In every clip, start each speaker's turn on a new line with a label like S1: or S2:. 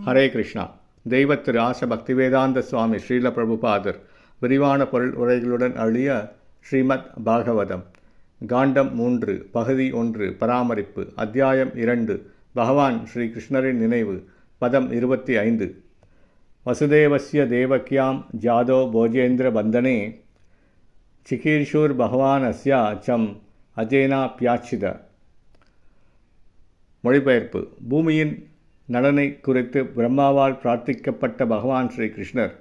S1: ஹரே கிருஷ்ணா. தெய்வ திரு ஆச பக்திவேதாந்த சுவாமி ஸ்ரீல பிரபுபாதர் விரிவான பொருள் உரைகளுடன் அழிய ஸ்ரீமத் பாகவதம் காண்டம் 3 பகுதி 1 பராமரிப்பு அத்தியாயம் 2 பகவான் ஸ்ரீ கிருஷ்ணரின் நினைவு பதம் 25 வசுதேவஸ்ய தேவக்யாம் ஜாதோ போஜேந்திர பந்தனே சிகீர்ஷூர் பகவான் அஸ்யா சம் அஜேனா பியாச்சித. மொழிபெயர்ப்பு. பூமியின் நலனை குறித்து பிரம்மாவால் பிரார்த்திக்கப்பட்ட பகவான் ஸ்ரீ கிருஷ்ணர்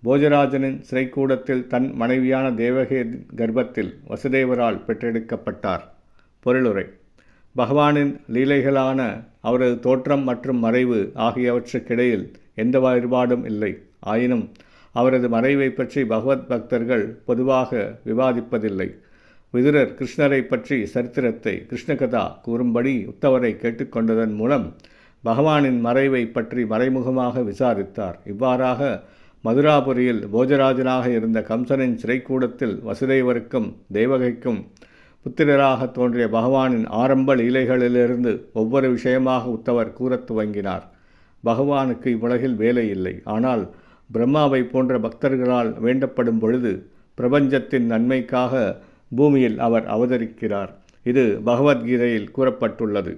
S1: போஜராஜனின் சிறைக்கூடத்தில் தன் மனைவியான தேவகி கர்ப்பத்தில் வசுதேவரால் பெற்றெடுக்கப்பட்டார். பொருளுரை. பகவானின் லீலைகளான அவரது தோற்றம் மற்றும் மறைவு ஆகியவற்றுக்கிடையில் எந்த வேறுபாடும் இல்லை. ஆயினும் அவரது மறைவை பற்றி பகவத் பக்தர்கள் பொதுவாக விவாதிப்பதில்லை. விதுரர் கிருஷ்ணரை பற்றி சரித்திரத்தை கிருஷ்ணகதா கூறும்படி உத்தவரை கேட்டுக்கொண்டதன் மூலம் பகவானின் மறைவை பற்றி மறைமுகமாக விசாரித்தார். இவ்வாறாக மதுராபுரியில் போஜராஜனாக இருந்த கம்சனின் சிறைக்கூடத்தில் வசுதேவருக்கும் தேவகைக்கும் புத்திரராக தோன்றிய பகவானின் ஆரம்ப லீலைகளிலிருந்து ஒவ்வொரு விஷயமாக உத்தவர் கூறத் துவங்கினார். பகவானுக்கு இவ்வுலகில் வேலை இல்லை. ஆனால் பிரம்மாவை போன்ற பக்தர்களால் வேண்டப்படும் பொழுது பிரபஞ்சத்தின் நன்மைக்காக பூமியில் அவர் அவதரிக்கிறார். இது பகவத்கீதையில் கூறப்பட்டுள்ளது.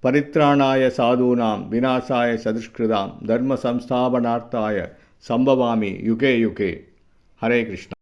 S1: பரித்ராணாய சாதூனாம் விநாசாய சதுஷ்கிருதாம் தர்ம சம்ஸ்தாபனார்த்தாய சம்பவாமி யுகே யுகே. ஹரே கிருஷ்ணா.